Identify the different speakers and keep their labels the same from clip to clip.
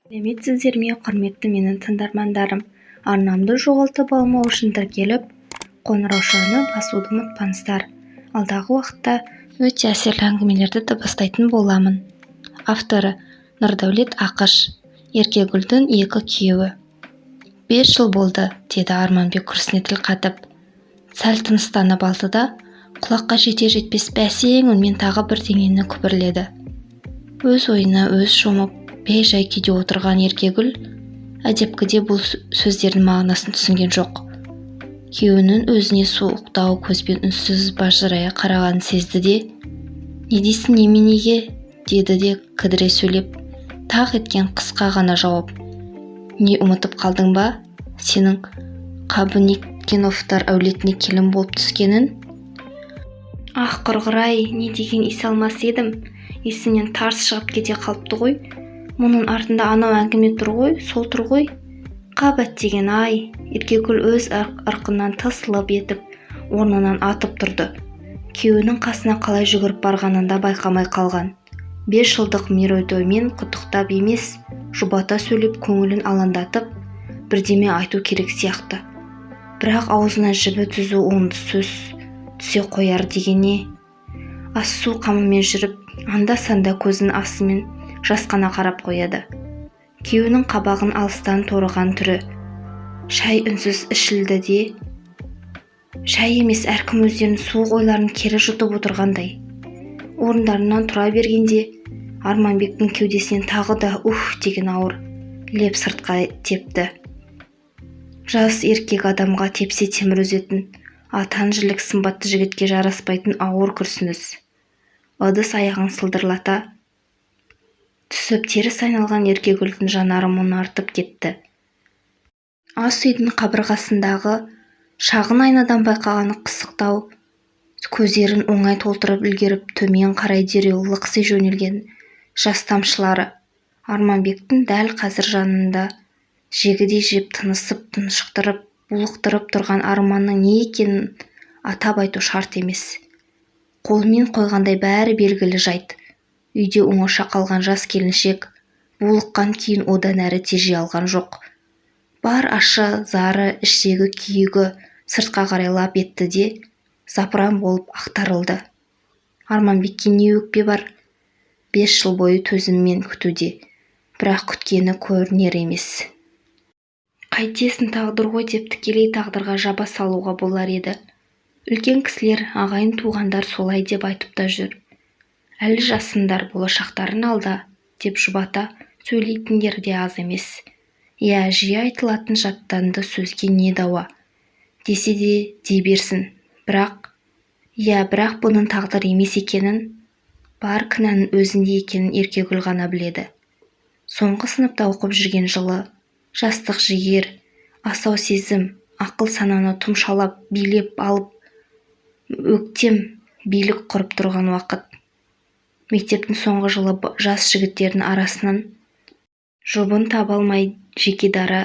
Speaker 1: сәлеметсіздер ме, құрметті менің тыңдармандарым. Арнамды жоғалтып алмау үшін тіркеліп, қоңыраушаны басуды ұмытпаңыздар. Алдағы уақытта өте әсерлі әңгімелерді дыбыстайтын боламын. Авторы Нұрдәулет Ақыш. Еркегүлдің екі күйеуі. 5 жыл болды, деді Арманбек күрсіне тіл қатып. Сәл тыныстанып алды да, құлаққа жете-жетпес бәсең үнмен тағы бірдеңені күбірледі. Өз ойына өз шомып, бей-жай күйде отырған Еркегүл әдепкіде бұл сөздердің мағынасын түсінген жоқ. Күйеуінің өзіне суықтау көзбен үнсіз бажырая қарағанын сезді де, «Не дейсің неменеге?» деді де кідіре сөйлеп, тақ еткен қысқа ғана жауап. «Не ұмытып қалдың ба? Сенің Қабыникеновтар әулетіне келін болып түскенін?» «Ах, құрғыр-ай, не деген ес алмас едім. Есімнен тарс шығып кете қалыпты ғой. Мұның артында анау әңгіме тұр ғой, сол тұр ғой. Қабат деген ай!» Еркегүл өз ырқынан тысылып етіп, орнынан атып тұрды. Күйеуінің қасына қалай жүгіріп барғанын да байқамай қалған. 5 жылдық мерейтоймен құттықтап емес, жұбата сөйлеп көңілін алаңдатып, бірдеме айту керек сияқты. Бірақ аузына жібі түзу оңды сөз түсе қояр дегене. Ас-су қамымен жүріп, анда-санда көзін астымен жасқана қарап қояды. Күйеуінің қабағын алыстан торыған түрі. Шай үнсіз ішілді де, шай емес, әркім өздерінің суық ойларын кері жұтып отырғандай. Орындарынан тұра бергенде, Арманбектің кеудесінен тағы да деген ауыр леп сыртқа тепті. Жас еркек адамға тепсе темір үзетін, атан жілік сымбатты жігітке жараспайтын ауыр күрсініс. Ыдыс аяғын сылдырлата түсіп, теріс айналған Еркегүлдің жанары мұнартып кетті. Ас үйдің қабырғасындағы шағын айнадан байқағаны қысықтау көздерін оңай толтырып үлгеріп, төмен қарай дереу лықси жөнелген жас тамшылары. Арманбектің дәл қазір жанында жегідей жеп тынысып, тұншықтырып, булықтырып тұрған арманның не екенін атап айту шарт емес. Қолмен қойғандай бәрі белгілі жайт. Үйде оңаша қалған жас келіншек булыққан күйін одан әрі тежей алған жоқ. Бар ашы, зары, іштегі күйігі сыртқа қарай лап етті де, запыран болып ақтарылды. Арманбекке не өкпе бар? 5 жыл бойы төзіммен күтуде, бірақ күткені көрінер емес. Қайтесін, тағдыр ғой деп тікелей тағдырға жаба салуға болар еді. Үлкен кісілер, ағайын туғандар солай деп айтып та жүр. Әлі жасындар, болашақтарын алда деп жұбата сөйлейтіндер де аз емес. Иә, жиі айтылатын жаттанды сөзге не дауа десе де дей берсін. Бірақ бұның тағдыр емес екенін, бар кінәнің өзінде екенін Еркегүл ғана біледі. Соңғы сыныпта оқып жүрген жылы, жастық жігер, асау сезім, ақыл сананы тұмшалап, билеп алып, өктем билік құрып тұрған уақыт. Мектептің соңғы жылы жас жігіттердің арасынан жұбын таба алмай жеке дара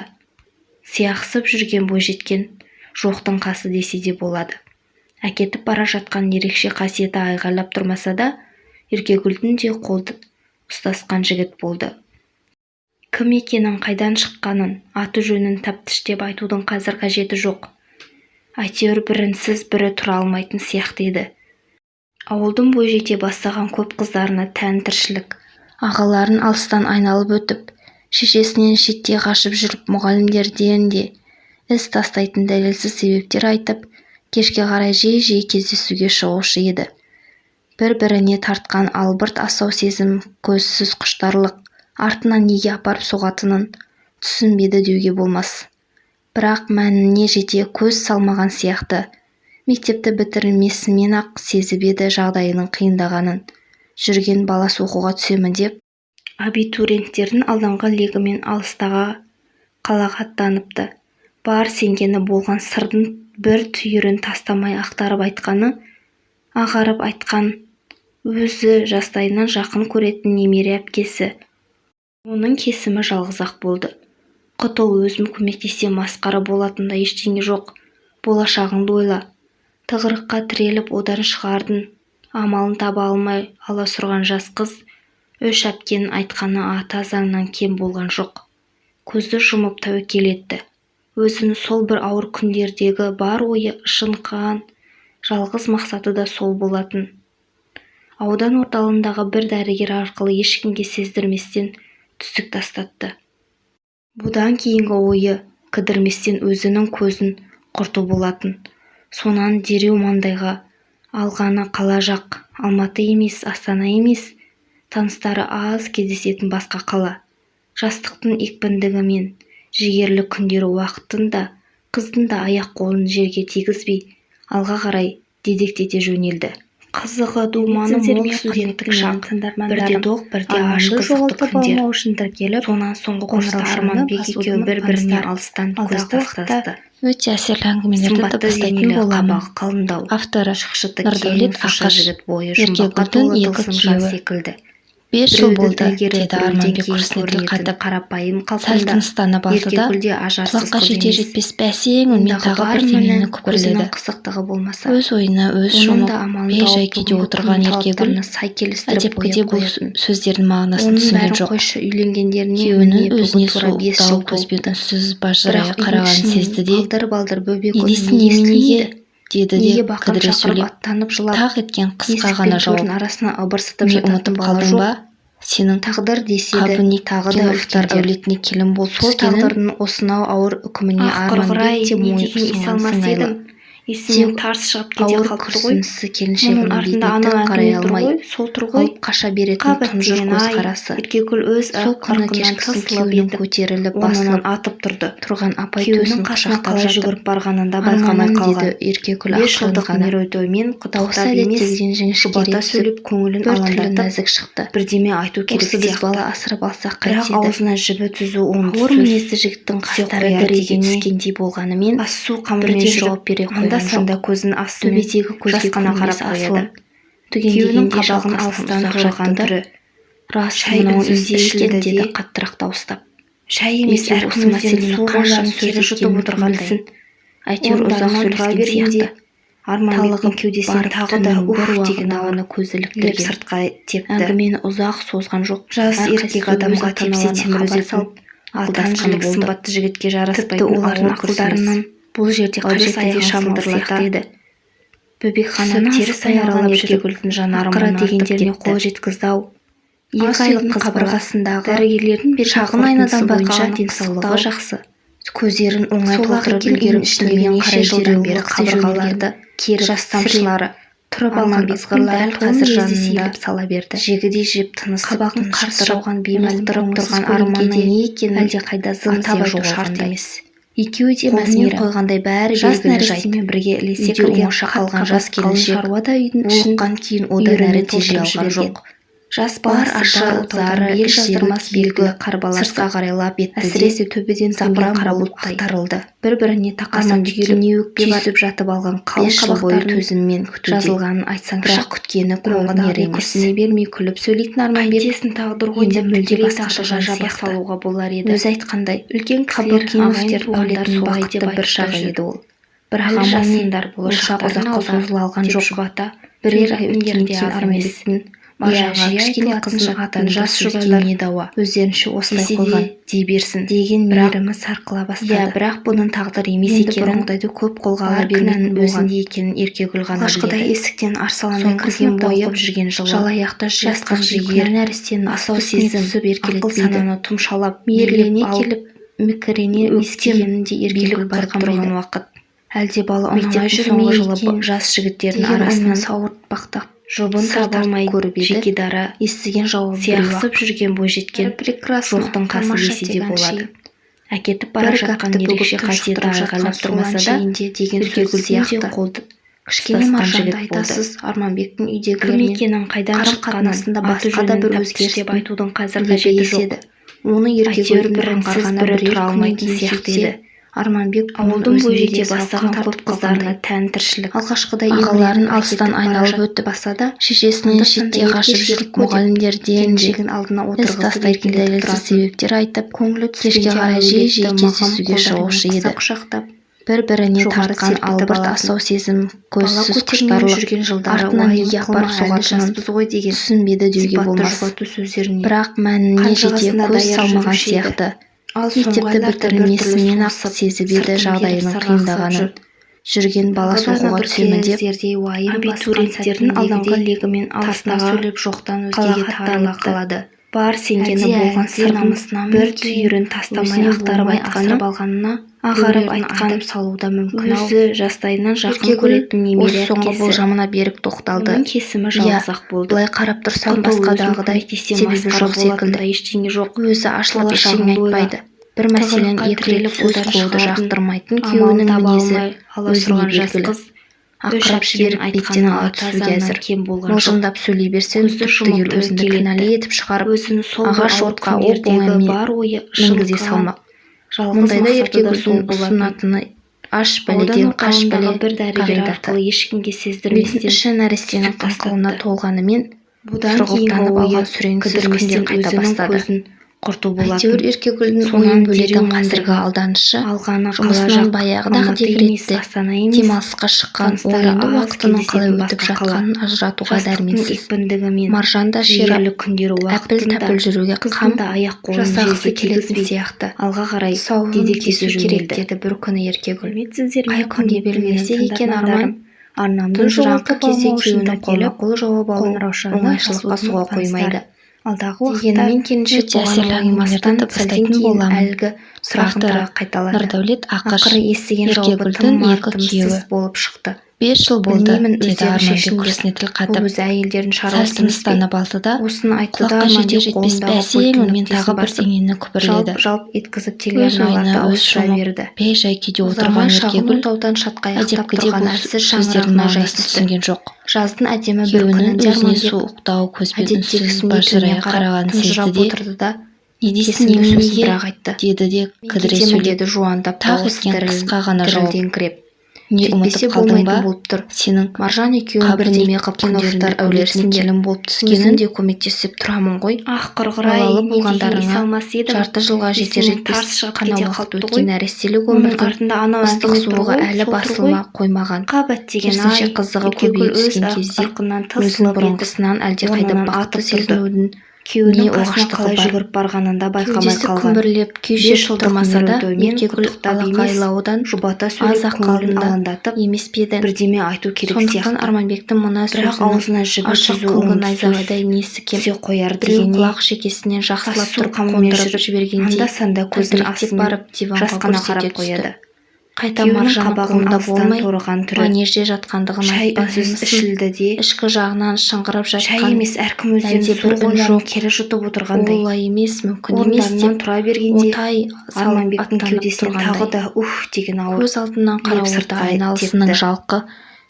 Speaker 1: сияқсып жүрген бойжеткен жоқтың қасы десе де болады. Әкетіп бара жатқан ерекше қасиеті айғайлап тұрмаса да, Еркегүлдің де қолды ұстасқан жігіт болды. Кім екенін, қайдан шыққанын, аты жөнін тәптіштеп айтудың қазір қажеті жоқ. Әйтеуір бірінсіз бірі тұра алмайтын сияқты еді. Ауылдың бой жете бастаған көп қыздарына тән тіршілік. Ағаларын алыстан айналып өтіп, шешесінен шетте қашып жүріп, мұғалімдерден де іс тастайтын дәлелсіз себептер айтып, кешке қарай жиі кездесуге шығушы еді. Бір-біріне тартқан албырт асау сезім, көзсіз құштарлық артынан неге апарып соғатынын түсінбеді деуге болмас. Бірақ мәніне жете көз салмаған сияқты. Мектепті бітірмесімен-ақ сезіп еді жағдайының қиындағанын. Жүрген балас оқуға түсемін деп, абитуриенттердің алдыңғы легімен алыстағы қалаға аттаныпты. Бар сенгені болған сырдың бір түйірін тастамай ақтарып айтқаны, ағарып айтқан, өзі жастайынан жақын көретін немере әпкесі. Оның кесімі жалғыз-ақ болды. Құтыл, өзім көмектесе, масқара болатында ештеңе жоқ. Болашағыңды ойла. Тығырыққа тіреліп одан шығардың амалын таба алмай аласұрған жас қыз Өш әпкенің айтқаны ата заңнан кем болған жоқ. Көзді жұмып тәуекел етті. Өзінің сол бір ауыр күндердегі бар ойы шыныққан жалғыз мақсаты да сол болатын. Аудан орталығындағы бір дәрігер арқылы ешкімге сездірместен түсік тастатты. Бұдан кейінгі ойы кідірместен өзінің көзін құрту болатын. Сонан дереу маңдайға алғаны қала жақ, Алматы емес, Астана емес, таныстары аз кездесетін басқа қала. Жастықтың екпіндігі мен жігерлі күндері уақыттың да, қыздың да аяқ-қолын жерге тигізбей, алға қарай дедектете жөнелді. Қызығы думаны мол студенттік шақ, бірде доқ, бірде ашық қызықты күндер. Сонан соңғы курста Арманбек екеуі бір-біріне алыстан көз тастасты. Өте әсерлі әңгімелерді дыбыстайтын боламын. Авторы Нұрдәулет Ақыш, Еркегүлдің екі күйеуі. 5 жыл болды, деді Арманбек күрсіне қатып, сәл тыныстана алды да, құлаққа жете-жетпес бәсең үнмен тағы бірдеңені күбірледі. Өз ойына өз жұмып, бей-жай күйде отырған Еркегүл әдепкіде бұл сөздердің мағынасын түсінген жоқ. Күйеуінің өзіне суықтау көзбен үнсіз бажырая қарағанын сезді де, не дейсің неменеге? деді де кідіре сөйлеп, тақ еткен қысқа ғана жауап. Не ұмытып қалдың ба? Сенің тағдыр деседі, тағы да үлкен әулетіне келін болып түскенін. Сол тағдырдың осынау ауыр үкіміне Арманбек те мойынсұнған сыңайлы. Есінен тарс шығып кете қалды ғой. Мұның артында ана қарай алмай, алып қаша беретін тұнжыр көзқарасы. Сол күні кешкісін күйеуінің көтеріліп басылып атып тұрған апай төсін қашақтап жүгіріп барғанында байқамай қалған. Еркегүл ақырын құттықтап емес, жұбата сөйлеп көңілін алаңдатып шықты. Бірдеме айту керек сияқты. Бала асырап алсақ қайтеді. Бірақ аузына жібі түзу ауыр мінезді жігіттің қастары дірейге түскендей болғанымен, бірден жауап бере қойған. Анда-санда көзін астымен жасқана қарап қояды. Күйеуінің қабағын алыстан тұрған түрі. Рас, мынау үйде екен, деді қаттырақ дауыстап. Шай емес, әркім мәселені қашан сөзі жұтып отырғандайын. Әйтеуір ұзақ сөйлескен сияқты. Арманбектің кеудесінен тағы да бір деген ауаны көзіліктіріп сыртқа тепті. Әңгімені ұзақ созған жоқ. Жас еркек адамға тепсе темір үзетін алдақан болды. Сымбатты жігітке жараспайтын олардың ақылдарынан бұл жерде қажетті шамдырлата еді. Бөбекхананы теріс айналған Еркегүлдің жанармын дегендеріне қол жеткізді-ау. 2 айлық қабырғасындағы дәрігерлердің берген шағын айнадан байқаған денсаулығы жақсы. Көздерін оңай толтырып үлгеріп ішінен қарай жылдан бері қабырғаларды кері жастамшылары тұрып алған ызғыр дәл қазір жанында сала берді. Жегідей жеп тынысы қабағын қарсы жауған беймәлдіріп тұрған арманы не екенін әлде қайда зым-зия шарт емес. Екеуі де мәзмер қойғандай бәрі белгілі жайт. Бірге ілесе кірген қалған жас келіншек шаруада үйдің ішін кейін одан әрі тежей алған жоқ. Жас бар ашы зары ел жаздырмас белгі қарбаларса қарайлап етті. Әсіресе төбеден запыран болып ақтарылды. Бір-біріне тақасам түйіліне өкпесіп жатып алған қалың қабақтарын төзіммен жазылғанын айтсаң, бірақ күткені көңілінер емес. Күсіне бермей күліп сөйлейтін Арманбек қайтесің тағдыр ғой деп мүлде басқаша жаба салуға болар еді. Өзі айтқандай, үлкен кісілер ағайын туғандардың бақытты бір шағы еді ол. Бірақ амалсыңдар, болашақ ұзаққа созыла алған жоқ. Бірер ай өткеннен кейін Арманбектің Маржанға кішкене қызын атын жас жұбайлар өздерінше осылай қойған дей берсін деген мейірімі сарқыла бастады. Бірақ бұның тағдыр емес екенін, көп қолға ала бермейтін өзінде екенін Еркегүл ғана біледі. Алғашқыда есіктен арсалаңмен кірген бойы жүрген жылы жалаяқты жастық жігер нәрестенің асау сезім ақыл сананы тұмшалап мейірлене келіп мікірене естігенінде Еркегүл байқап тұрған уақыт. Әлде бала ұнамай жүрмей екен жас жігіттердің арасынан сауыртпақтап жұбын табалмай көріп еді. Жекедара естіген жауабы сияқсып жүрген бойжеткен жоқтың қасы десе де болады. Әкетіп бара жатқан ерекше қасиеті айғайлап тұрмаса да Еркегүл сияқты кішкене Маржанды айтасыз. Арманбектің үйдегілермен кім екенін қайдан шыққанын басқа да бір өзгеріс деп айтудың қазір қажеті жоқ. Оны Еркегүл бір аңғарғаны бірер күннен сияқты еді. Арманбек ауылдың бойжете бастаған көп қыздарына тән тіршілік. Алғашқыда ағаларын алыстан айналып өтіп басада, шешесінен шетте қашып жүріп мұғалімдерден із тастайтын дәлелсіз себептер айтып, кешке қарай жиі кездесуге шығушы еді. бір-біріне
Speaker 2: жоғары
Speaker 1: тартқан
Speaker 2: серпілтіп
Speaker 1: албырт
Speaker 2: алатын.
Speaker 1: асау сезім
Speaker 2: бала
Speaker 1: көзсіз
Speaker 2: көтермей
Speaker 1: құштарлық
Speaker 2: жүрген жылдары
Speaker 1: артынан
Speaker 2: уайым
Speaker 1: неге
Speaker 2: қылма,
Speaker 1: апарып
Speaker 2: әлі
Speaker 1: соғатынын
Speaker 2: жаспыз ғой деген
Speaker 1: түсінбеді деуге
Speaker 2: сипатты
Speaker 1: болмас.
Speaker 2: жұбату сөздеріне
Speaker 1: бірақ мәніне жете
Speaker 2: қанжығасына
Speaker 1: көз
Speaker 2: даяр
Speaker 1: салмаған
Speaker 2: жүруші еді.
Speaker 1: сияқты.
Speaker 2: Ал
Speaker 1: Мектепті
Speaker 2: соңғы айларда
Speaker 1: бітірмесімен-ақ
Speaker 2: біртүрлі
Speaker 1: сезіп еді
Speaker 2: сыртын
Speaker 1: жағдайының
Speaker 2: беріп
Speaker 1: қиындағанын. Жүрген баласы
Speaker 2: тағы да
Speaker 1: оқуға
Speaker 2: бір
Speaker 1: түсемін деп
Speaker 2: кездерде уайым басқан
Speaker 1: абитуриенттердің алдыңғы
Speaker 2: сәтіндегідей
Speaker 1: легімен
Speaker 2: тасына
Speaker 1: алыстағы
Speaker 2: сөйлеп жоқтан
Speaker 1: қалаға
Speaker 2: өзгеге тарыла
Speaker 1: аттаныпты.
Speaker 2: қалады.
Speaker 1: бар сенгені болған сырдың
Speaker 2: намысынан
Speaker 1: бір
Speaker 2: бір
Speaker 1: түйірін тастамай
Speaker 2: өзіне
Speaker 1: ақтарып
Speaker 2: болмай
Speaker 1: айтқаны,
Speaker 2: асырап алғанына
Speaker 1: ағарып
Speaker 2: біреулердің
Speaker 1: айтқан
Speaker 2: айтып салуы да мүмкін ау.
Speaker 1: өзі жастайынан жақын
Speaker 2: Еркегүл
Speaker 1: көретін немере
Speaker 2: осы соңғы
Speaker 1: әпкесі.
Speaker 2: болжамына берік тоқталды.
Speaker 1: Оның кесімі
Speaker 2: Иә,
Speaker 1: жалғыз-ақ болды.
Speaker 2: былай қарап тұрсам
Speaker 1: Құдды өзін
Speaker 2: басқадағыдай
Speaker 1: көмектесе
Speaker 2: себебі
Speaker 1: масқара
Speaker 2: жоқ секілді.
Speaker 1: болатындай ештеңе жоқ.
Speaker 2: Өзі ашылып
Speaker 1: Болашағын
Speaker 2: ештеңе
Speaker 1: ойла.
Speaker 2: айтпайды. Бір мәселені
Speaker 1: Тығырыққа
Speaker 2: екі рет
Speaker 1: тіреліп
Speaker 2: сөз
Speaker 1: одан
Speaker 2: қылуды
Speaker 1: шығатын
Speaker 2: жақтырмайтын
Speaker 1: амалын
Speaker 2: күйеуінің
Speaker 1: таба
Speaker 2: мінезі
Speaker 1: алмай
Speaker 2: өзіне
Speaker 1: аласұрған жас
Speaker 2: белгілі.
Speaker 1: қыз
Speaker 2: Ақырып керіп беттен ала түсуге әзір. Мылжыңдап сөйлей берсең түп-түгел өзіңді кінәлі етіп шығарып,
Speaker 1: өзінің сол
Speaker 2: ағаш отқа оп-оңай
Speaker 1: бар ойы
Speaker 2: мінгізе салмақ. Мұндайда еркегүлдің ұсынатыны аш бәледен қаш бәле
Speaker 1: бір дәрігер
Speaker 2: қағидаты.
Speaker 1: арқылы ешкімге
Speaker 2: Бетін
Speaker 1: сездірместен
Speaker 2: іші нәрестенің қасқылына толғанымен
Speaker 1: бұдан
Speaker 2: сұрғылттанып
Speaker 1: кейінгі
Speaker 2: алған
Speaker 1: ойы
Speaker 2: сүреңсіз күндер
Speaker 1: кідірместен
Speaker 2: қайта
Speaker 1: өзінің
Speaker 2: бастады.
Speaker 1: көзін құрту
Speaker 2: Әйтеуір
Speaker 1: болатын.
Speaker 2: еркегүлдің
Speaker 1: Сонан
Speaker 2: ойын бөлетін
Speaker 1: дереу
Speaker 2: қазіргі алданышы
Speaker 1: алғаны
Speaker 2: жұмысынан баяғыдағы декретте демалысқа шыққан
Speaker 1: таныстары
Speaker 2: ойынды
Speaker 1: аз
Speaker 2: уақытының қалай
Speaker 1: кездесетін
Speaker 2: өтіп
Speaker 1: басқа қала.
Speaker 2: жатқанын ажыратуға дәрменсіз.
Speaker 1: екпіндігі мен
Speaker 2: Маржан да ширап
Speaker 1: жігерлі күндері
Speaker 2: әпіл-тәпіл жүруге қам
Speaker 1: қыздың да аяқ қолын
Speaker 2: жасағысы
Speaker 1: жерге
Speaker 2: келетін
Speaker 1: тигізбей
Speaker 2: сияқты.
Speaker 1: алға қарай
Speaker 2: Сауын
Speaker 1: дедектесу
Speaker 2: кесу керек
Speaker 1: жөнелді.
Speaker 2: деді бір күні еркегүл.
Speaker 1: Құрметсіздер мен
Speaker 2: Қай күнге белгілесе екен арман?
Speaker 1: арнамды
Speaker 2: Тұнжыраңқы
Speaker 1: жоғалтып
Speaker 2: кезде
Speaker 1: алмау үшін
Speaker 2: күйеуінің қолма-қол жауап алу
Speaker 1: қоңыраушаны
Speaker 2: оңайшылыққа
Speaker 1: басудың
Speaker 2: соға қоймайды.
Speaker 1: алдағы уақытта
Speaker 2: Дегенмен келіншек
Speaker 1: өте
Speaker 2: бұған
Speaker 1: әсерлі
Speaker 2: ойламастан
Speaker 1: әңгімелерді
Speaker 2: сәлден
Speaker 1: бастайтын
Speaker 2: кейін
Speaker 1: боламын.
Speaker 2: әлгі сұрақтыра қайталады.
Speaker 1: Нұрдәулет Ақыш
Speaker 2: Ақыры естіген жауабы
Speaker 1: Еркегүлдің
Speaker 2: тым
Speaker 1: екі
Speaker 2: мардымсыз
Speaker 1: күйеуі.
Speaker 2: болып шықты.
Speaker 1: 5 жыл болды
Speaker 2: Білмеймін,
Speaker 1: деді
Speaker 2: өздері
Speaker 1: Арманбек
Speaker 2: шешіңдер.
Speaker 1: күрсіне тіл
Speaker 2: Бұл
Speaker 1: қатып.
Speaker 2: өзі әйелдердің
Speaker 1: Сәл
Speaker 2: шаруасы емес пе?
Speaker 1: тыныстанып алды да
Speaker 2: Осыны айтты да
Speaker 1: құлаққа
Speaker 2: Арманбек
Speaker 1: жете-жетпес
Speaker 2: қолындағы
Speaker 1: бәсе
Speaker 2: пультінің
Speaker 1: өңмен тағы
Speaker 2: нүктесін
Speaker 1: бір
Speaker 2: басып
Speaker 1: деңені күбірледі.
Speaker 2: жалп-жалп еткізіп
Speaker 1: Өз
Speaker 2: телеарналарды
Speaker 1: ойына өз
Speaker 2: ауыстыра
Speaker 1: шомып
Speaker 2: берді.
Speaker 1: бей-жай күйде отырған
Speaker 2: Ұзамай шағын
Speaker 1: Еркегүл
Speaker 2: отаудан шатқаяқтап
Speaker 1: әдепкіде
Speaker 2: тұрған
Speaker 1: бұл
Speaker 2: әлсіз
Speaker 1: сөздердің
Speaker 2: шаңырағына жай
Speaker 1: мағынасын
Speaker 2: түсті.
Speaker 1: түсінген жоқ.
Speaker 2: Жаздың әдемі бір
Speaker 1: Күйеуінің
Speaker 2: күнінде
Speaker 1: өзіне
Speaker 2: Арманбек
Speaker 1: суықтау көзбен үнсіз
Speaker 2: әдеттегісіне
Speaker 1: бажырая
Speaker 2: төмен
Speaker 1: қарағанын
Speaker 2: қарап
Speaker 1: сезді
Speaker 2: тұнжырап
Speaker 1: де
Speaker 2: отырды да
Speaker 1: не дейсің
Speaker 2: кесімді сөзін
Speaker 1: неменеге
Speaker 2: бір-ақ айтты.
Speaker 1: деді де кідіре
Speaker 2: Кетемін
Speaker 1: сөйлеп
Speaker 2: деді жуандап
Speaker 1: тақ
Speaker 2: дауысы
Speaker 1: еткен қысқа ғана жауап.
Speaker 2: дірілдеңкіреп.
Speaker 1: не
Speaker 2: Сөйтпесе
Speaker 1: ұмытып қалдың ба
Speaker 2: болмайтын болып тұр.
Speaker 1: сенің
Speaker 2: Маржан екеуің
Speaker 1: қабіріне
Speaker 2: бірдеме қып
Speaker 1: кинофтар
Speaker 2: күндерінде
Speaker 1: әулерсің
Speaker 2: әулерсіңдер.
Speaker 1: келін болып
Speaker 2: Өзім
Speaker 1: түскенін
Speaker 2: де көмектесіп тұрамын ғой.
Speaker 1: ах құрғыр-ай
Speaker 2: Балалы
Speaker 1: мен де
Speaker 2: болғандарыңа
Speaker 1: есе алмас едім.
Speaker 2: жарты жылға жетер
Speaker 1: Есімнен
Speaker 2: жетпес
Speaker 1: тарс шығып
Speaker 2: қана
Speaker 1: кете
Speaker 2: уақыт
Speaker 1: қалыпты
Speaker 2: өткен
Speaker 1: ғой.
Speaker 2: нәрестелік
Speaker 1: Оның
Speaker 2: өмірдің
Speaker 1: артында анау
Speaker 2: ыстық
Speaker 1: әңгіме тұр
Speaker 2: суығы
Speaker 1: ғой,
Speaker 2: әлі
Speaker 1: сол тұр
Speaker 2: басылма
Speaker 1: ғой.
Speaker 2: қоймаған.
Speaker 1: Қабат деген
Speaker 2: Керісінше
Speaker 1: ай
Speaker 2: қызығы
Speaker 1: Еркегүл
Speaker 2: көбейе
Speaker 1: өз
Speaker 2: түскен кезде
Speaker 1: ырқынан
Speaker 2: өзін
Speaker 1: тысылып етіп
Speaker 2: бұрынғысынан әлдеқайда
Speaker 1: орнынан
Speaker 2: бақытты
Speaker 1: атып тұрды.
Speaker 2: сезінудің
Speaker 1: күйеуінің
Speaker 2: не
Speaker 1: қасына
Speaker 2: оғаштығы
Speaker 1: қалай
Speaker 2: бар.
Speaker 1: жүгіріп барғанын да байқамай
Speaker 2: Кеудесі
Speaker 1: қалған.
Speaker 2: күмбірлеп күй
Speaker 1: 5
Speaker 2: шертіп
Speaker 1: жылдық
Speaker 2: тұрмаса да
Speaker 1: мерейтоймен
Speaker 2: Еркегүл
Speaker 1: құттықтап емес,
Speaker 2: алақайлаудан
Speaker 1: жұбата
Speaker 2: аз-ақ
Speaker 1: сөйлеп көңілін
Speaker 2: қалдында
Speaker 1: алаңдатып
Speaker 2: емес пе еді.
Speaker 1: бірдеме айту керек
Speaker 2: Сондықтан
Speaker 1: сияқты.
Speaker 2: Арманбектің мына
Speaker 1: бірақ
Speaker 2: сөзінің
Speaker 1: аузына жібі
Speaker 2: ашық
Speaker 1: түзу
Speaker 2: күңгі
Speaker 1: оң
Speaker 2: найзағайдай несі кеп
Speaker 1: түсе қояр
Speaker 2: біреу
Speaker 1: дегеніне
Speaker 2: құлақ шекесінен жақсылап
Speaker 1: тас су
Speaker 2: тұрып
Speaker 1: қамымен
Speaker 2: қондырып
Speaker 1: жүріп
Speaker 2: жібергендей
Speaker 1: анда-санда көзін
Speaker 2: тәлтіректеп
Speaker 1: астымен
Speaker 2: барып диванға
Speaker 1: жасқана
Speaker 2: көрсете
Speaker 1: қарап
Speaker 2: түсті.
Speaker 1: қояды.
Speaker 2: Қайта
Speaker 1: Күйеуінің
Speaker 2: Маржанның
Speaker 1: қабағын
Speaker 2: қолында
Speaker 1: астан
Speaker 2: болмай
Speaker 1: торыған түрі
Speaker 2: манежде жатқандығын
Speaker 1: шай
Speaker 2: айтпас
Speaker 1: үнсіз
Speaker 2: емессің.
Speaker 1: ішілді де
Speaker 2: Ішкі жағынан шыңғырып
Speaker 1: шай
Speaker 2: жатқан
Speaker 1: емес әркім өздерінің
Speaker 2: әлде бір
Speaker 1: соңғы
Speaker 2: үн
Speaker 1: ойларын
Speaker 2: жоқ.
Speaker 1: кері жұтып отырғандай.
Speaker 2: олай емес мүмкін емес
Speaker 1: орындарынан
Speaker 2: деп
Speaker 1: тұра бергенде
Speaker 2: отай салып
Speaker 1: Арманбектің
Speaker 2: аттанып
Speaker 1: кеудесінен тағы
Speaker 2: тұрғандай.
Speaker 1: да деген ауыр
Speaker 2: Көз алдынан
Speaker 1: леп
Speaker 2: қарауылда
Speaker 1: сыртқа
Speaker 2: айналысының
Speaker 1: тепті.
Speaker 2: жалқы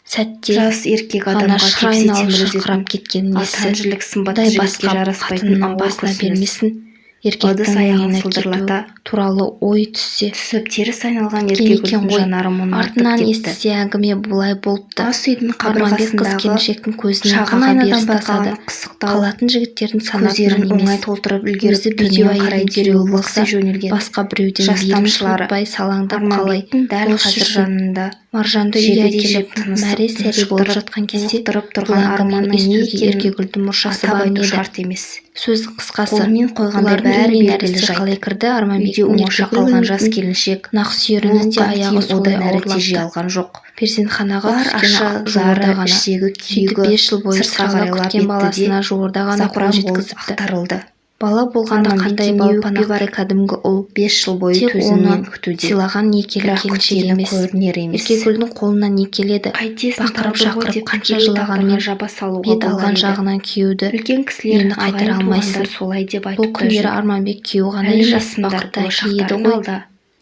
Speaker 2: сәтте
Speaker 1: жас еркек
Speaker 2: ғана
Speaker 1: адамға
Speaker 2: шыр
Speaker 1: тепсе
Speaker 2: айналып
Speaker 1: темір
Speaker 2: шырқырап
Speaker 1: үзетін
Speaker 2: кеткен несі
Speaker 1: атан-жілік сымбатты
Speaker 2: құдай
Speaker 1: жігітке
Speaker 2: басқа
Speaker 1: жараспайтын
Speaker 2: қатынның
Speaker 1: ауыр
Speaker 2: басына
Speaker 1: күрсініс.
Speaker 2: бермесін.
Speaker 1: ыдыс
Speaker 2: Еркектің
Speaker 1: аяғын
Speaker 2: миына
Speaker 1: сылдырлата
Speaker 2: кету туралы ой түссе
Speaker 1: түсіп теріс айналған
Speaker 2: екен
Speaker 1: Еркегүлдің
Speaker 2: ғой.
Speaker 1: жанары мұны
Speaker 2: Артынан
Speaker 1: артып
Speaker 2: естісе әңгіме бұлай болыпты.
Speaker 1: ас үйдің
Speaker 2: Арманбек қыз
Speaker 1: қабырғасындағы
Speaker 2: келіншектің көзінен
Speaker 1: шағын
Speaker 2: қаға
Speaker 1: айнадан
Speaker 2: беріс
Speaker 1: байқаған
Speaker 2: тасады.
Speaker 1: қысықтау
Speaker 2: Қалатын жігіттердің санатынан
Speaker 1: көздерін оңай
Speaker 2: емес.
Speaker 1: толтырып
Speaker 2: Өзі
Speaker 1: үлгеріп
Speaker 2: бедеу
Speaker 1: төмен қарай
Speaker 2: әйелін
Speaker 1: дереу
Speaker 2: күйеу
Speaker 1: лықси
Speaker 2: болса,
Speaker 1: жөнелген
Speaker 2: басқа біреуден
Speaker 1: жас
Speaker 2: белін
Speaker 1: тамшылары
Speaker 2: суытпай салаңдап қалай
Speaker 1: Арманбектің дәл
Speaker 2: бос
Speaker 1: қазір
Speaker 2: жүрсін.
Speaker 1: жанында
Speaker 2: Маржанды үйге
Speaker 1: жебедей
Speaker 2: әкеліп
Speaker 1: жеп тынысып,
Speaker 2: мәре сәре болып жатқан кезде
Speaker 1: ұлықтырып
Speaker 2: бұл
Speaker 1: тұрған
Speaker 2: әңгімені
Speaker 1: арманның не
Speaker 2: естуге
Speaker 1: екенін
Speaker 2: Еркегүлдің мұршасы
Speaker 1: атап
Speaker 2: бар
Speaker 1: айту
Speaker 2: еді.
Speaker 1: шарт емес.
Speaker 2: Сөз қысқасы
Speaker 1: қолымен қойғандай
Speaker 2: бұлардың
Speaker 1: бәрі
Speaker 2: үйіне
Speaker 1: белгілі
Speaker 2: нәресте
Speaker 1: жайт.
Speaker 2: қалай кірді.
Speaker 1: Үйде
Speaker 2: Арманбектің
Speaker 1: оңаша қалған жас
Speaker 2: Еркегүлдің
Speaker 1: келіншек
Speaker 2: нақсүйерінің де аяғы
Speaker 1: одан
Speaker 2: солай
Speaker 1: әрі тежей
Speaker 2: ауырлапты.
Speaker 1: алған жоқ.
Speaker 2: Перзентханаға
Speaker 1: бар
Speaker 2: түскені
Speaker 1: ашы
Speaker 2: жуырда
Speaker 1: зары
Speaker 2: ғана.
Speaker 1: іштегі
Speaker 2: Сөйтіп
Speaker 1: күйігі
Speaker 2: 5 жыл бойы
Speaker 1: сыртқа
Speaker 2: сыралап
Speaker 1: қарайлап
Speaker 2: күткен
Speaker 1: етті
Speaker 2: баласына
Speaker 1: де
Speaker 2: жуырда ғана қол
Speaker 1: запыран болып
Speaker 2: жеткізіпті.
Speaker 1: ақтарылды.
Speaker 2: Бала болғанда қандай
Speaker 1: Арманбекке
Speaker 2: балпанақтай кәдімгі ұл.
Speaker 1: 5 жыл бойы
Speaker 2: Тек
Speaker 1: төзіммен
Speaker 2: оны
Speaker 1: күтуде.
Speaker 2: сыйлаған некелі
Speaker 1: бірақ
Speaker 2: келіншек
Speaker 1: күткені
Speaker 2: емес.
Speaker 1: көрінер емес.
Speaker 2: Еркегүлдің қолынан не келеді?
Speaker 1: Қайтесің
Speaker 2: Бақырып
Speaker 1: тағдыр ғой
Speaker 2: шақырып
Speaker 1: деп
Speaker 2: қанша
Speaker 1: тікелей
Speaker 2: жылағанмен
Speaker 1: тағдырға жаба салуға
Speaker 2: бет
Speaker 1: болар
Speaker 2: алған
Speaker 1: еді.
Speaker 2: жағынан күйеуді
Speaker 1: Үлкен кісілер
Speaker 2: енді қайтара
Speaker 1: ағайын
Speaker 2: алмайсың.
Speaker 1: туғандар солай деп
Speaker 2: бұл
Speaker 1: айтып та
Speaker 2: күндері
Speaker 1: жүр.
Speaker 2: Арманбек күйеу ғана
Speaker 1: Әлі
Speaker 2: емес
Speaker 1: жасында
Speaker 2: бақытты әке еді
Speaker 1: болашақтарың
Speaker 2: ғой.
Speaker 1: алда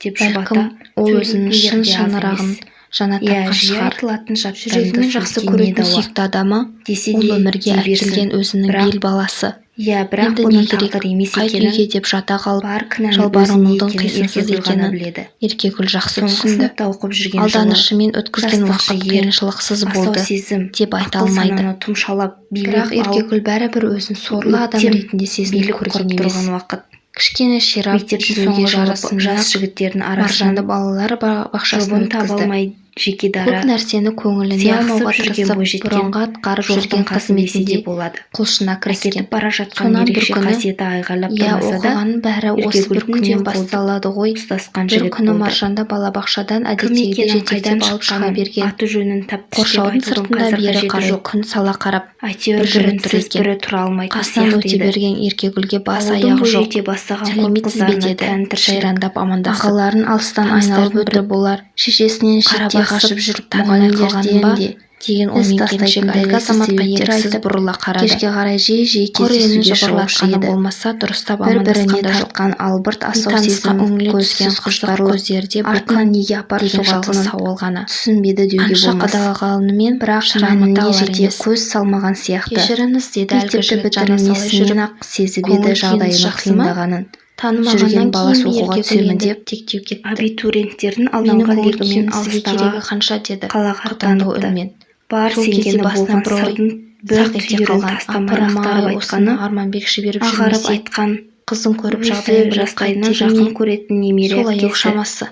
Speaker 1: деп
Speaker 2: Бәлкім
Speaker 1: жұбата
Speaker 2: ол өзінің
Speaker 1: сөйлейтіндер
Speaker 2: шын
Speaker 1: де аз
Speaker 2: шаңырағын
Speaker 1: емес.
Speaker 2: жаңа
Speaker 1: Иә,
Speaker 2: тапқан
Speaker 1: жиі
Speaker 2: шығар.
Speaker 1: айтылатын жаттанды
Speaker 2: Жүрегімен жақсы
Speaker 1: сөзге не
Speaker 2: көретін
Speaker 1: дауа.
Speaker 2: сүйікті адамы
Speaker 1: десе
Speaker 2: ол
Speaker 1: де
Speaker 2: өмірге
Speaker 1: дей берсін.
Speaker 2: әкелген өзінің
Speaker 1: Бірақ-
Speaker 2: бел баласы.
Speaker 1: Иә, бірақ
Speaker 2: Енді
Speaker 1: бұның
Speaker 2: не керек?
Speaker 1: тағдыр емес
Speaker 2: Қайт
Speaker 1: екенін,
Speaker 2: үйге деп жата қалып
Speaker 1: бар кінәнің
Speaker 2: жалбарынудың
Speaker 1: өзінде екенін
Speaker 2: қисынсыз
Speaker 1: Еркегүл ғана
Speaker 2: екенін
Speaker 1: біледі.
Speaker 2: Еркегүл жақсы
Speaker 1: Соңғы
Speaker 2: түсінді.
Speaker 1: сыныпта оқып жүрген жылы
Speaker 2: Алданышымен өткізген
Speaker 1: жастық
Speaker 2: уақыт
Speaker 1: жігер,
Speaker 2: қиыншылықсыз
Speaker 1: асау
Speaker 2: болды
Speaker 1: сезім,
Speaker 2: деп айта
Speaker 1: ақыл
Speaker 2: алмайды.
Speaker 1: сананы тұмшалап
Speaker 2: Бірақ
Speaker 1: билеп алып
Speaker 2: Еркегүл бәрібір өзін сорлы адам
Speaker 1: өктем
Speaker 2: ретінде сезініп
Speaker 1: билік
Speaker 2: көрген
Speaker 1: құрып
Speaker 2: емес.
Speaker 1: тұрған уақыт
Speaker 2: кішкене ширап
Speaker 1: мектептің
Speaker 2: жүзуге
Speaker 1: соңғы жылы
Speaker 2: жарысымнан
Speaker 1: жас жігіттердің
Speaker 2: маржанды
Speaker 1: арасынан
Speaker 2: балалар бақшасына
Speaker 1: жұбын таба
Speaker 2: өткізді.
Speaker 1: алмай жеке дара
Speaker 2: Көп нәрсені көңіліне
Speaker 1: сияқсып
Speaker 2: алмауға
Speaker 1: жүрген
Speaker 2: тырысып,
Speaker 1: бойжеткен
Speaker 2: бұрынғы атқарып
Speaker 1: жоқтың
Speaker 2: жүрген
Speaker 1: қасы десе
Speaker 2: қызметінде
Speaker 1: де болады.
Speaker 2: құлшына кіріскен.
Speaker 1: Әкетіп бара жатқан
Speaker 2: Сонан бір
Speaker 1: ерекше
Speaker 2: күні,
Speaker 1: қасиеті айғайлап
Speaker 2: иә,
Speaker 1: тұрмаса да,
Speaker 2: оқығанның бәрі осы бір
Speaker 1: Еркегүлдің
Speaker 2: күннен
Speaker 1: қол
Speaker 2: басталады ғой.
Speaker 1: ұстасқан
Speaker 2: Бір
Speaker 1: жігіт
Speaker 2: күні
Speaker 1: болды.
Speaker 2: Маржанды балабақшадан
Speaker 1: Кім
Speaker 2: әдеттегідей
Speaker 1: екенін
Speaker 2: жетектеп
Speaker 1: қайдан
Speaker 2: алып шыға
Speaker 1: шыққанын,
Speaker 2: берген.
Speaker 1: аты жөнін тәптіштеп
Speaker 2: Қоршаудың
Speaker 1: айтудың
Speaker 2: сыртында
Speaker 1: қазір
Speaker 2: бері
Speaker 1: қажеті
Speaker 2: қарай
Speaker 1: жоқ.
Speaker 2: күн сала қарап,
Speaker 1: Әйтеуір
Speaker 2: бір жүріп
Speaker 1: бірінсіз
Speaker 2: тұр екен.
Speaker 1: бірі тұра алмайтын
Speaker 2: Қасынан
Speaker 1: сияқты
Speaker 2: өте
Speaker 1: еді.
Speaker 2: берген Еркегүлге бас
Speaker 1: Ауылдың
Speaker 2: аяғы жоқ.
Speaker 1: бойжете бастаған көп
Speaker 2: Сәлеметсіз бе
Speaker 1: қыздарына
Speaker 2: деді,
Speaker 1: тән тіршілік.
Speaker 2: жайрандап амандасып.
Speaker 1: Ағаларын алыстан айналып өтіп
Speaker 2: болар. Шешесінен шетте қашып жүріп мұғалімдерден де деген оймен келіншек әлгі азаматқа еріксіз бұрыла қарады. Кешке қарай жиі кездесуге шығушы еді. Болмаса дұрыстап амандасқан да жоқ.
Speaker 1: албырт асау
Speaker 2: Танысқа
Speaker 1: сезім
Speaker 2: үңіле
Speaker 1: көзген
Speaker 2: түскен
Speaker 1: құштарлық
Speaker 2: көздерде
Speaker 1: артынан неге апарып
Speaker 2: деген жалғыз
Speaker 1: соғатынын
Speaker 2: сауал ғана.
Speaker 1: түсінбеді деуге
Speaker 2: Қанша
Speaker 1: болмас.
Speaker 2: қадалғанымен
Speaker 1: Бірақ
Speaker 2: шырамын
Speaker 1: мәніне
Speaker 2: алар
Speaker 1: жете
Speaker 2: емес.
Speaker 1: көз салмаған сияқты.
Speaker 2: Кешіріңіз деді әлгі
Speaker 1: Мектепті
Speaker 2: жігіт жаны салай жүріп.
Speaker 1: бітірмесінен-ақ сезіп еді
Speaker 2: көңіл-күйіңіз
Speaker 1: жағдайының
Speaker 2: жақсы ма?
Speaker 1: қиындағанын.
Speaker 2: Танымағаннан
Speaker 1: Жүрген баласы
Speaker 2: кейін
Speaker 1: оқуға
Speaker 2: Еркегүл
Speaker 1: түсемін
Speaker 2: енді
Speaker 1: деп
Speaker 2: тектеу кетті.
Speaker 1: абитуриенттердің
Speaker 2: Менің
Speaker 1: алданған
Speaker 2: көңіл
Speaker 1: легімен
Speaker 2: күйім сізге
Speaker 1: алыстағы
Speaker 2: керегі қанша деді.
Speaker 1: қалаға
Speaker 2: Қатаңдау
Speaker 1: аттаныпты.
Speaker 2: үнмен.
Speaker 1: Бар
Speaker 2: Сол кезде
Speaker 1: сенгені
Speaker 2: басына
Speaker 1: болған
Speaker 2: бір ой
Speaker 1: сырдың бір
Speaker 2: сақ ете
Speaker 1: түйірін
Speaker 2: қалған.
Speaker 1: тастамай
Speaker 2: Апырым-ай,
Speaker 1: ақтарып
Speaker 2: осыны
Speaker 1: айтқаны,
Speaker 2: Арманбек жіберіп
Speaker 1: ағарып
Speaker 2: жүрмесе,
Speaker 1: айтқан,
Speaker 2: қызын көріп
Speaker 1: өзі
Speaker 2: жағдайын біліп
Speaker 1: жастайынан
Speaker 2: қайтеді
Speaker 1: жақын
Speaker 2: ме?
Speaker 1: көретін немере
Speaker 2: Сол аяу
Speaker 1: әпкесі.
Speaker 2: шамасы.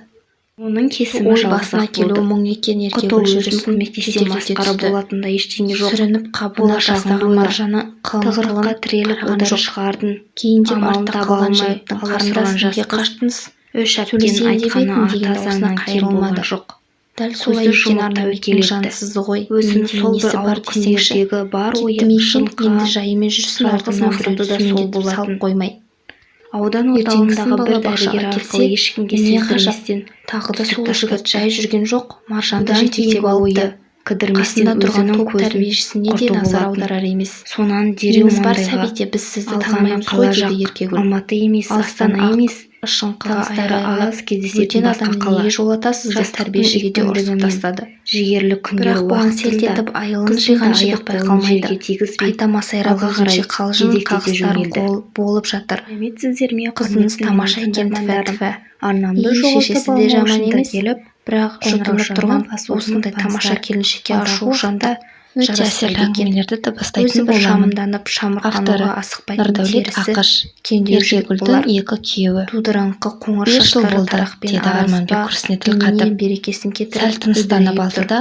Speaker 1: Оның кесімі
Speaker 2: Ой
Speaker 1: жалғыз
Speaker 2: басына
Speaker 1: ақ
Speaker 2: келуі
Speaker 1: болды.
Speaker 2: мұң екен.
Speaker 1: Құтыл
Speaker 2: Еркегүл
Speaker 1: өзін
Speaker 2: жүрісін
Speaker 1: көмектесе масқара
Speaker 2: түсті.
Speaker 1: болатындай ештеңе жоқ.
Speaker 2: Сүрініп қабына
Speaker 1: Болашағын
Speaker 2: жаздаған
Speaker 1: ойла.
Speaker 2: Маржаны
Speaker 1: Тығырыққа тіреліп
Speaker 2: қараған
Speaker 1: отыр
Speaker 2: жоқ.
Speaker 1: шығардың.
Speaker 2: Кейінде
Speaker 1: Амалын
Speaker 2: артта
Speaker 1: таба
Speaker 2: қалған
Speaker 1: алмай,
Speaker 2: жігіттің
Speaker 1: аласұрған
Speaker 2: қарындасы
Speaker 1: жас
Speaker 2: неге
Speaker 1: қыз.
Speaker 2: қаштыңыз?
Speaker 1: Өш әпкен
Speaker 2: Сөйлесейін деп
Speaker 1: айтқаны
Speaker 2: едім деген
Speaker 1: ата
Speaker 2: осына
Speaker 1: заңнан кем
Speaker 2: қайырылмады.
Speaker 1: болған жоқ.
Speaker 2: Дәл солай
Speaker 1: Көзді
Speaker 2: екен
Speaker 1: жұмып
Speaker 2: Арманбектің
Speaker 1: тәуекел етті.
Speaker 2: жансызы ғой.
Speaker 1: Өзінің
Speaker 2: Менде
Speaker 1: сол
Speaker 2: несі
Speaker 1: бір
Speaker 2: бар
Speaker 1: ауыр
Speaker 2: десеңші.
Speaker 1: күндердегі бар ойы
Speaker 2: Кетті ме екен,
Speaker 1: шынқа,
Speaker 2: енді жайымен жүрсін
Speaker 1: жалғыз
Speaker 2: артынан
Speaker 1: мақсаты
Speaker 2: біреу
Speaker 1: да сол
Speaker 2: түсінбей
Speaker 1: болатын.
Speaker 2: салып қоймай.
Speaker 1: Аудан
Speaker 2: Ертеңгісін
Speaker 1: орталығындағы бір
Speaker 2: балабақшаға
Speaker 1: дәрігер
Speaker 2: келсе,
Speaker 1: арқылы ешкімге
Speaker 2: не ғажап,
Speaker 1: сездірместен
Speaker 2: тағы да
Speaker 1: түсік
Speaker 2: сол
Speaker 1: тастапты.
Speaker 2: жігіт жай жүрген жоқ, Маржанды
Speaker 1: Одан
Speaker 2: жетектеп
Speaker 1: кейінгі
Speaker 2: алыпты.
Speaker 1: ойы кідірместен
Speaker 2: Қасында тұрған
Speaker 1: өзінің
Speaker 2: топ
Speaker 1: көзін
Speaker 2: тәрбиешісіне де
Speaker 1: құрту
Speaker 2: назар
Speaker 1: болатын.
Speaker 2: аударар емес.
Speaker 1: Сонан дереу
Speaker 2: Неміз бар
Speaker 1: маңдайға
Speaker 2: сәбиде, біз сізді
Speaker 1: алғаны
Speaker 2: танымаймыз
Speaker 1: қала
Speaker 2: ғой
Speaker 1: жақ,
Speaker 2: деді Еркегүл.
Speaker 1: Алматы емес,
Speaker 2: Алыстан
Speaker 1: Астана емес,
Speaker 2: шыңқыға
Speaker 1: таныстары
Speaker 2: айғайлап,
Speaker 1: аз кездесетін
Speaker 2: бөтен
Speaker 1: басқа
Speaker 2: адамды
Speaker 1: қала.
Speaker 2: неге жолатасыз деп
Speaker 1: Жастықтың
Speaker 2: тәрбиешіге де ұрсып
Speaker 1: екпіндігімен
Speaker 2: тастады.
Speaker 1: жігерлі күндер
Speaker 2: Бірақ бұған селт
Speaker 1: уақытында
Speaker 2: етіп айылын
Speaker 1: қыздың
Speaker 2: жиған
Speaker 1: да
Speaker 2: жігіт
Speaker 1: аяқ-қолын
Speaker 2: байқалмайды.
Speaker 1: жерге тигізбей,
Speaker 2: Қайта масайрап
Speaker 1: алға қарай
Speaker 2: өзінше қалжың
Speaker 1: кезек-кезек
Speaker 2: қағыстар
Speaker 1: жөнелді.
Speaker 2: болып жатыр.
Speaker 1: Сәлеметсіздер ме,
Speaker 2: Қызыңыз
Speaker 1: құрметті
Speaker 2: тамаша
Speaker 1: менің
Speaker 2: екен,
Speaker 1: тыңдармандарым.
Speaker 2: тфә-тфә.
Speaker 1: Арнамды
Speaker 2: шешесі
Speaker 1: жоғалтып
Speaker 2: де
Speaker 1: алмау
Speaker 2: жаман
Speaker 1: үшін
Speaker 2: емес,
Speaker 1: келіп,
Speaker 2: бірақ жұтынып тұрған
Speaker 1: басуын
Speaker 2: осындай тамаша
Speaker 1: таныстар.
Speaker 2: келіншекке
Speaker 1: Алдағы
Speaker 2: ашу жанды
Speaker 1: өте
Speaker 2: жараспайды
Speaker 1: әсерлі
Speaker 2: екен.
Speaker 1: әңгімелерді
Speaker 2: Өзі
Speaker 1: дыбыстайтын
Speaker 2: бір
Speaker 1: боламын.
Speaker 2: шамданып шамырқануға асықпайтын
Speaker 1: Нұрдәулет
Speaker 2: терісі
Speaker 1: Ақыш,
Speaker 2: кендеу жігіт
Speaker 1: Еркегүлдің
Speaker 2: болар.
Speaker 1: екі күйеуі.
Speaker 2: Тудыраңқы қоңыр
Speaker 1: 5 жыл
Speaker 2: шаштары
Speaker 1: болды,
Speaker 2: тарақпен
Speaker 1: деді Арманбек күрсіне тіл қатып.
Speaker 2: берекесін кетіріп,
Speaker 1: Сәл тыныстанып алды да,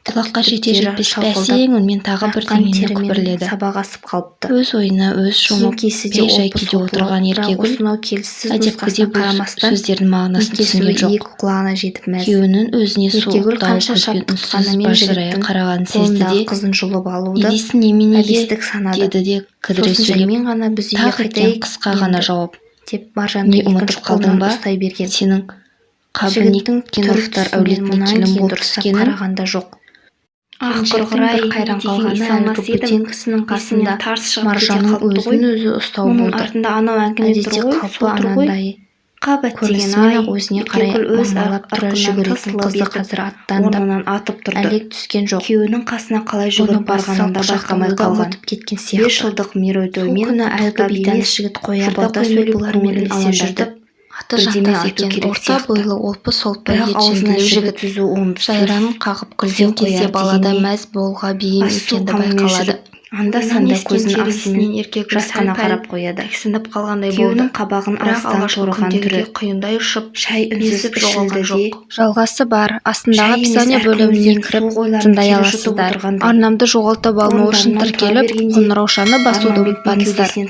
Speaker 1: құлаққа жете жетпес бәсең үнмен тағы бірдеңені күбірледі.
Speaker 2: сабақ асып қалыпты.
Speaker 1: Өз ойына өз шомып, бей-жай күйде отырған Еркегүл әдепкіде бұл сөздердің мағынасын түсінген жоқ.
Speaker 2: Екі құлағына жетіп мәз.
Speaker 1: Күйеуінің өзіне
Speaker 2: Еркегүл
Speaker 1: суықтау
Speaker 2: қанша
Speaker 1: көзбен
Speaker 2: шап
Speaker 1: үнсіз
Speaker 2: тұтқанымен
Speaker 1: бажырая
Speaker 2: жігіттің
Speaker 1: қарағанын сезді
Speaker 2: қолындағы
Speaker 1: де,
Speaker 2: қызын жұлып алуды
Speaker 1: елесін неменеге
Speaker 2: әбестік санады.
Speaker 1: деді де кідіре
Speaker 2: Сосын
Speaker 1: сөйлеп,
Speaker 2: жаймен ғана біз үйге
Speaker 1: тақ еткен
Speaker 2: қайтайық
Speaker 1: қысқа ғана жауап.
Speaker 2: деп Маржанды
Speaker 1: Не
Speaker 2: екінші
Speaker 1: ұмытып қалдың
Speaker 2: қолынан
Speaker 1: ба?
Speaker 2: ұстай берген.
Speaker 1: Сенің
Speaker 2: Жігіттің
Speaker 1: Кабылниковтар әулетіне келін болып түскенін
Speaker 2: қарағанда жоқ.
Speaker 1: Ах,
Speaker 2: Келіншектің
Speaker 1: құрғыр-ай,
Speaker 2: бір қайран
Speaker 1: не деген
Speaker 2: қалғаны
Speaker 1: исалмас
Speaker 2: әлгі
Speaker 1: едім.
Speaker 2: бөтен кісінің қасында
Speaker 1: Есімнен тарс шығып кете
Speaker 2: Маржанның
Speaker 1: қалыпты ғой.
Speaker 2: өзін-өзі ұстау
Speaker 1: Мұның
Speaker 2: болды.
Speaker 1: артында анау әңгіме тұр
Speaker 2: Әдетте
Speaker 1: ғой,
Speaker 2: қалпы
Speaker 1: сол тұр ғой.
Speaker 2: анандай
Speaker 1: Қабат деген
Speaker 2: көрінісімен-ақ өзіне қарай
Speaker 1: Еркегүл өз
Speaker 2: мамалап тұра
Speaker 1: ырқынан
Speaker 2: жүгіретін
Speaker 1: тысылып
Speaker 2: қызды
Speaker 1: етіп
Speaker 2: қазір аттандап
Speaker 1: орнынан атып тұрды.
Speaker 2: әлек түскен жоқ.
Speaker 1: Күйеуінің қасына қалай
Speaker 2: Оны
Speaker 1: жүгіріп
Speaker 2: барғанын
Speaker 1: барғанын да байқамай қалған.
Speaker 2: ұмытып кеткен
Speaker 1: 5
Speaker 2: сияқты.
Speaker 1: жылдық
Speaker 2: Сол
Speaker 1: мерейтоймен
Speaker 2: күні әлгі
Speaker 1: құттықтап
Speaker 2: бейтаныс
Speaker 1: емес,
Speaker 2: жігіт қоярда
Speaker 1: жұбата
Speaker 2: қоймай
Speaker 1: сөйлеп
Speaker 2: бұлармен
Speaker 1: көңілін
Speaker 2: ілесе
Speaker 1: алаңдатып,
Speaker 2: жүрді. Аты
Speaker 1: бірдеме
Speaker 2: жантас
Speaker 1: айту
Speaker 2: екен,
Speaker 1: керек
Speaker 2: орта
Speaker 1: сияқты.
Speaker 2: бойлы олпы-солпы
Speaker 1: бірақ аузына
Speaker 2: етжеңділеу
Speaker 1: жігі
Speaker 2: жігіт.
Speaker 1: түзу оңды
Speaker 2: Жайранын қағып күлген кезде балада мәз болға бейім екенді байқалады.
Speaker 1: анда-санда көзін ақсымен
Speaker 2: Еркегүл
Speaker 1: жасқана
Speaker 2: сәл-пәл
Speaker 1: қарап қояды.
Speaker 2: тіксініп қалғандай болды.
Speaker 1: Күйеуінің қабағын
Speaker 2: Бірақ
Speaker 1: алыстан
Speaker 2: алғашқы
Speaker 1: торыған түрі
Speaker 2: күндегідей құйындай ұшып,
Speaker 1: шай үнсіз
Speaker 2: езіп
Speaker 1: ішілді
Speaker 2: жоғалған
Speaker 1: де,
Speaker 2: жоқ.
Speaker 3: Жалғасы бар. Астындағы
Speaker 1: шай емес,
Speaker 3: описание бөліміне
Speaker 1: әркімнің
Speaker 3: кіріп
Speaker 1: суық ойларын
Speaker 3: тыңдай
Speaker 1: кері
Speaker 3: аласыздар.
Speaker 1: жұтып отырғандай.
Speaker 3: Арнамды жоғалтып алмау үшін
Speaker 1: Орындарынан тұра
Speaker 3: тіркеліп,
Speaker 1: бергенде
Speaker 3: қоңыраушаны басуды
Speaker 1: Арманбектің
Speaker 3: ұмытпаңыздар.
Speaker 1: кеудесінен